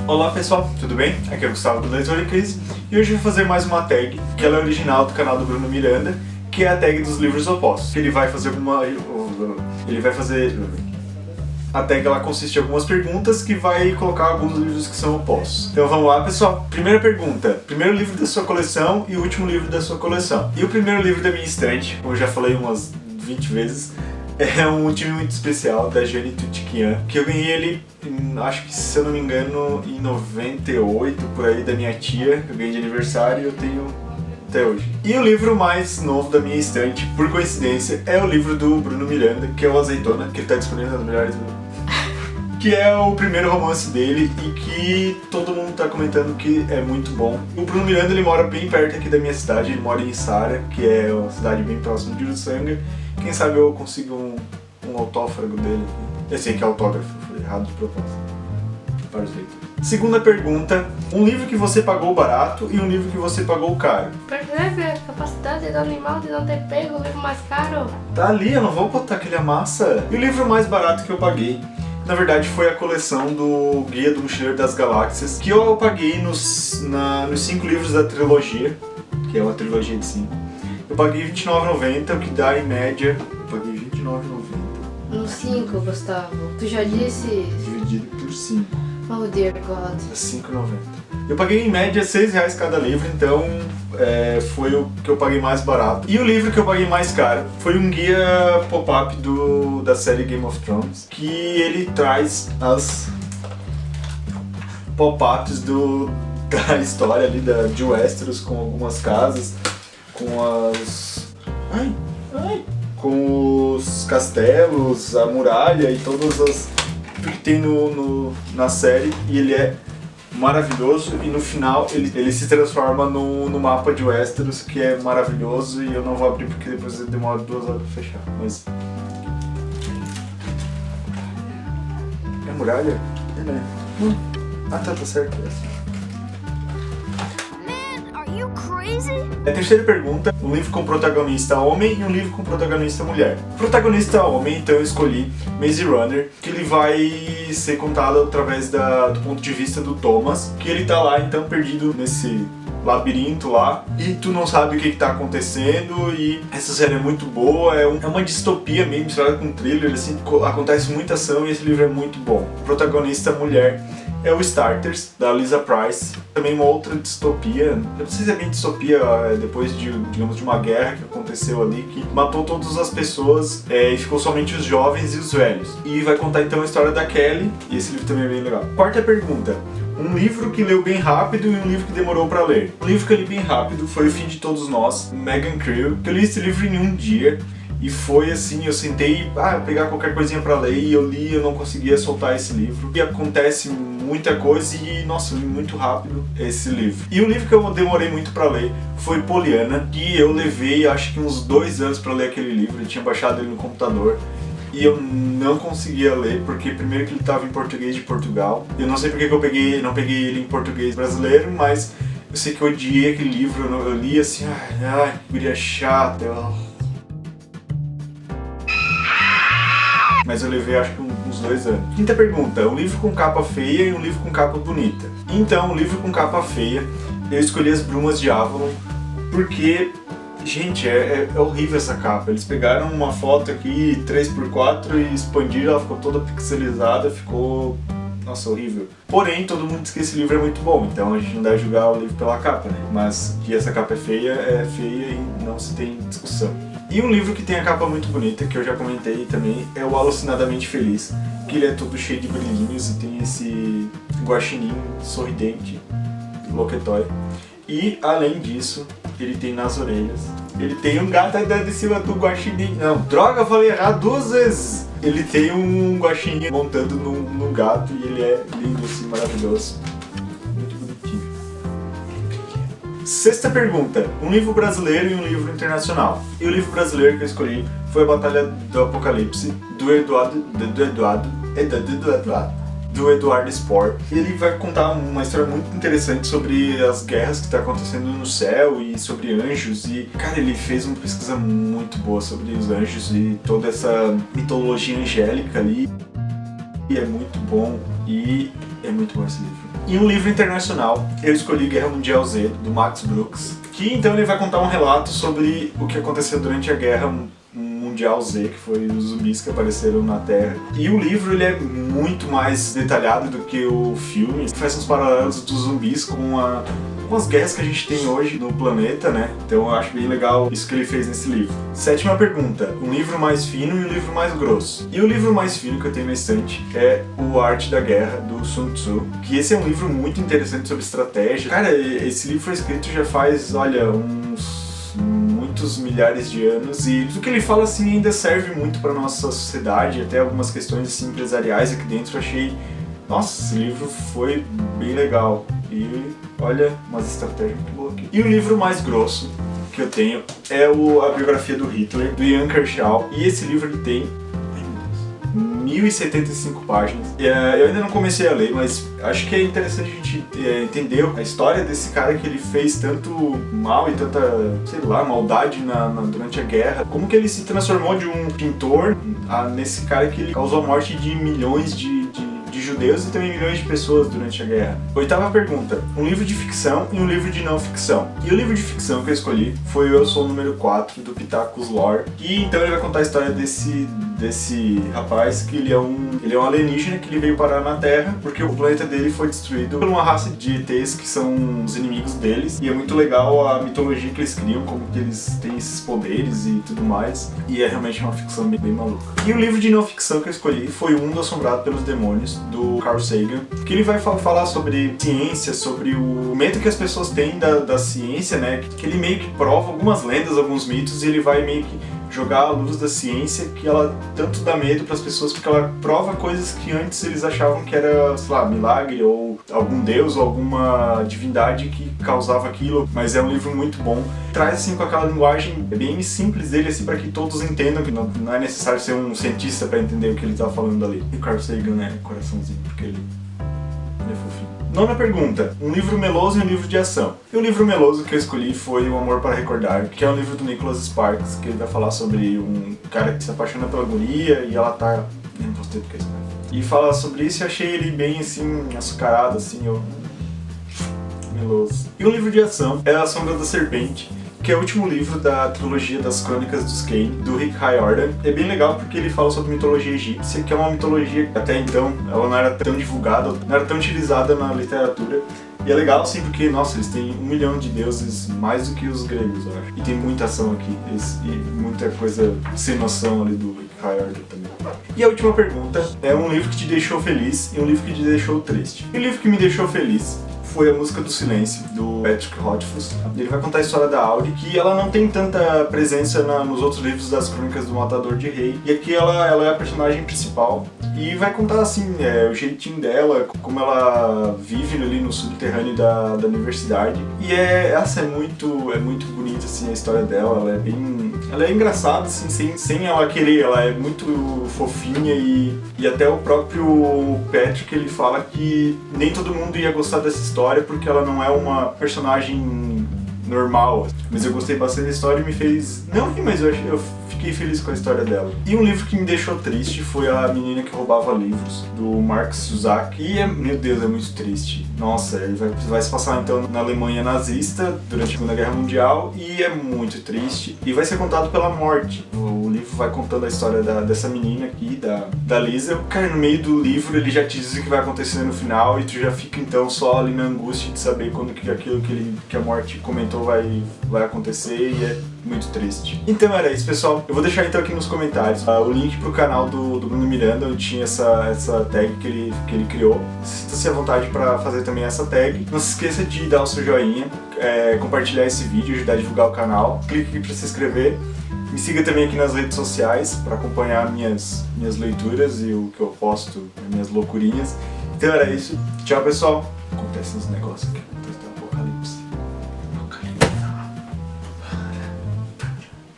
Olá pessoal, tudo bem? Aqui é o Gustavo do Leitor em Crise e hoje eu vou fazer mais uma tag, que ela é original do canal do Bruno Miranda, que é a tag dos livros opostos. Ele vai fazer a tag ela consiste em algumas perguntas que vai colocar alguns livros que são opostos. Então vamos lá pessoal. Primeira pergunta, primeiro livro da sua coleção e o último livro da sua coleção. E o primeiro livro da minha estante, como eu já falei umas 20 vezes, é um time muito especial da Jane Tutiquian, que eu ganhei ele, acho que se eu não me engano, em 98, por aí, da minha tia. Eu ganhei de aniversário e eu tenho até hoje. E o livro mais novo da minha estante, por coincidência, é o livro do Bruno Miranda, que é o Azeitona, que ele está disponível nas melhores que é o primeiro romance dele e que todo mundo está comentando que é muito bom. O Bruno Miranda ele mora bem perto aqui da minha cidade, ele mora em Sara, que é uma cidade bem próxima de Uruçanga. Quem sabe eu consigo um autógrafo dele. Eu sei que é autógrafo, foi errado de propósito. Para os leitores. Segunda pergunta, um livro que você pagou barato e um livro que você pagou caro. Percebe a capacidade do animal de não ter pego o livro mais caro? Tá ali, eu não vou botar aquele amassa. E o livro mais barato que eu paguei? Na verdade foi a coleção do Guia do Mochileiro das Galáxias, que eu paguei nos 5 livros da trilogia, que é uma trilogia de 5. Eu paguei R$29,90, o que dá em média, eu paguei R$29,90. No 5, Gustavo. Tu já disse? Dividido por 5. Oh dear God. R$5,90. Eu paguei em média R$6 cada livro, então foi o que eu paguei mais barato. E o livro que eu paguei mais caro foi um guia pop-up da série Game of Thrones, que ele traz as pop-ups da história ali de Westeros, com algumas casas, com com os castelos, a muralha e todas as tudo que tem na série, e ele é maravilhoso, e no final ele se transforma no mapa de Westeros, que é maravilhoso, e eu não vou abrir porque depois demora 2 horas pra fechar, mas... É muralha? É, né? Ah tá certo. A terceira pergunta, um livro com protagonista homem e um livro com protagonista mulher. Protagonista homem, então eu escolhi Maze Runner, que ele vai ser contado através do ponto de vista do Thomas, que ele tá lá então perdido nesse labirinto lá, e tu não sabe o que tá acontecendo, e essa série é muito boa, é uma distopia meio misturada com thriller, assim, acontece muita ação e esse livro é muito bom. Protagonista mulher é o Starters, da Lisa Price, também uma outra distopia, eu não sei se é bem distopia, depois de uma guerra que aconteceu ali, que matou todas as pessoas e ficou somente os jovens e os velhos. E vai contar então a história da Kelly, e esse livro também é bem legal. Quarta pergunta, um livro que leu bem rápido e um livro que demorou pra ler. O livro que eu li bem rápido foi O Fim de Todos Nós, Megan Creel, que eu li esse livro em um dia. E foi assim, eu sentei, pegar qualquer coisinha pra ler, e eu li, eu não conseguia soltar esse livro. E acontece muita coisa e, nossa, eu li muito rápido esse livro. E o livro que eu demorei muito pra ler foi Poliana, que eu levei acho que uns 2 anos pra ler aquele livro, eu tinha baixado ele no computador. E eu não conseguia ler, porque primeiro que ele estava em português de Portugal. Eu não sei porque que eu não peguei ele em português brasileiro, mas eu sei que eu odiei aquele livro, eu li assim, que guria chata. Mas eu levei acho que uns 2 anos. Quinta pergunta, um livro com capa feia e um livro com capa bonita. Então, um livro com capa feia, eu escolhi As Brumas de Avalon, porque... Gente, é horrível essa capa. Eles pegaram uma foto aqui 3x4 e expandiram, ela ficou toda pixelizada, ficou... Nossa, horrível. Porém, todo mundo diz que esse livro é muito bom, então a gente não deve julgar o livro pela capa, né? Mas que essa capa é feia e não se tem discussão. E um livro que tem a capa muito bonita, que eu já comentei também, é o Alucinadamente Feliz, que ele é todo cheio de brilhinhos e tem esse guaxinim sorridente, loquetói. E, além disso, ele tem nas orelhas, ele tem um gato andando em cima do guaxinim. Não, droga, eu falei errado 2 vezes. Ele tem um guaxinim montando num gato e ele é lindo, assim, maravilhoso. Muito bonitinho. Sexta pergunta, um livro brasileiro e um livro internacional. E o livro brasileiro que eu escolhi foi A Batalha do Apocalipse, do Eduardo Spohr. Ele vai contar uma história muito interessante sobre as guerras que estão acontecendo no céu e sobre anjos. E, cara, ele fez uma pesquisa muito boa sobre os anjos e toda essa mitologia angélica ali. E é muito bom esse livro. E um livro internacional, eu escolhi Guerra Mundial Z, do Max Brooks, que então ele vai contar um relato sobre o que aconteceu durante a Guerra Mundial Z, que foi os zumbis que apareceram na Terra. E o livro ele é muito mais detalhado do que o filme, faz uns paralelos dos zumbis com as guerras que a gente tem hoje no planeta, né? Então eu acho bem legal isso que ele fez nesse livro. Sétima pergunta, um livro mais fino e um livro mais grosso. E o livro mais fino que eu tenho na estante é O Arte da Guerra, do Sun Tzu, que esse é um livro muito interessante sobre estratégia. Cara, esse livro foi escrito já faz, olha, muitos milhares de anos, e tudo que ele fala assim ainda serve muito para nossa sociedade, até algumas questões assim, empresariais aqui dentro. Eu achei, nossa, esse livro foi bem legal. E olha, umas estratégias muito boas aqui. E o livro mais grosso que eu tenho é a biografia do Hitler, do Ian Kershaw. E esse livro ele tem 1075 páginas. Eu ainda não comecei a ler, mas acho que é interessante a gente entender a história desse cara que ele fez tanto mal e tanta, sei lá, maldade durante a guerra. Como que ele se transformou de um pintor nesse cara que ele causou a morte de milhões de judeus e também milhões de pessoas durante a guerra. Oitava pergunta, um livro de ficção e um livro de não ficção. E o livro de ficção que eu escolhi foi o Eu Sou o Número 4, do Pitacus Lore. E então ele vai contar a história desse rapaz que ele é um alienígena que ele veio parar na Terra porque o planeta dele foi destruído por uma raça de ETs que são os inimigos deles. E é muito legal a mitologia que eles criam, como que eles têm esses poderes e tudo mais. E é realmente uma ficção bem maluca. E o livro de não ficção que eu escolhi foi O Mundo Assombrado pelos Demônios, do Carl Sagan, que ele vai falar sobre ciência, sobre o medo que as pessoas têm da ciência, né? Que ele meio que prova algumas lendas, alguns mitos, e ele vai meio que jogar a luz da ciência, que ela tanto dá medo para as pessoas, porque ela prova coisas que antes eles achavam que era, sei lá, milagre, ou algum deus, ou alguma divindade que causava aquilo. Mas é um livro muito bom. Traz, assim, com aquela linguagem bem simples dele, assim, para que todos entendam que não é necessário ser um cientista para entender o que ele tá falando ali. E o Carl Sagan é coraçãozinho, porque ele é fofinho. Nona pergunta, um livro meloso e um livro de ação. E o livro meloso que eu escolhi foi O Amor para Recordar, que é um livro do Nicholas Sparks, que ele vai falar sobre um cara que se apaixona pela guria e ela tá... Eu não postei porque é isso, né? E fala sobre isso e achei ele bem, assim, açucarado, assim, meloso. E o livro de ação é A Sombra da Serpente, que é o último livro da trilogia das Crônicas dos Kane, do Rick Riordan. É bem legal porque ele fala sobre mitologia egípcia, que é uma mitologia que até então ela não era tão divulgada, não era tão utilizada na literatura. E é legal assim porque, nossa, eles têm 1 milhão de deuses, mais do que os gregos, eu acho. E tem muita ação aqui, e muita coisa sem noção ali do Rick Riordan também. E a última pergunta é um livro que te deixou feliz e um livro que te deixou triste. E o livro que me deixou feliz foi A Música do Silêncio, do Patrick Rothfuss. Ele vai contar a história da Auri, que ela não tem tanta presença nos outros livros das Crônicas do Matador de Rei. E aqui ela é a personagem principal. E vai contar, assim, o jeitinho dela, como ela vive ali no subterrâneo da universidade. E é muito bonita, assim, a história dela. Ela é engraçada, assim, sem ela querer. Ela é muito fofinha e até o próprio Patrick, ele fala que nem todo mundo ia gostar dessa história porque ela não é uma personagem normal. Mas eu gostei bastante da história e me fez... Não rir, mas eu fiquei feliz com a história dela. E um livro que me deixou triste foi A Menina que Roubava Livros, do Mark Zusak. E, meu Deus, é muito triste. Nossa, ele vai se passar então na Alemanha nazista durante a Segunda Guerra Mundial e é muito triste. E vai ser contado pela morte. O livro vai contando a história dessa menina aqui, da Lisa. Cara, no meio do livro ele já te diz o que vai acontecer no final e tu já fica então só ali na angústia de saber quando que aquilo que a morte comentou vai acontecer, e é muito triste. Então era isso, pessoal. Eu vou deixar então aqui nos comentários o link pro canal do Bruno Miranda, onde tinha essa tag que ele criou. Sinta-se à vontade para fazer também essa tag. Não se esqueça de dar o seu joinha, compartilhar esse vídeo, ajudar a divulgar o canal. Clique aqui para se inscrever. Me siga também aqui nas redes sociais para acompanhar minhas leituras e o que eu posto, minhas loucurinhas. Então era isso. Tchau, pessoal. Acontece uns negócios aqui.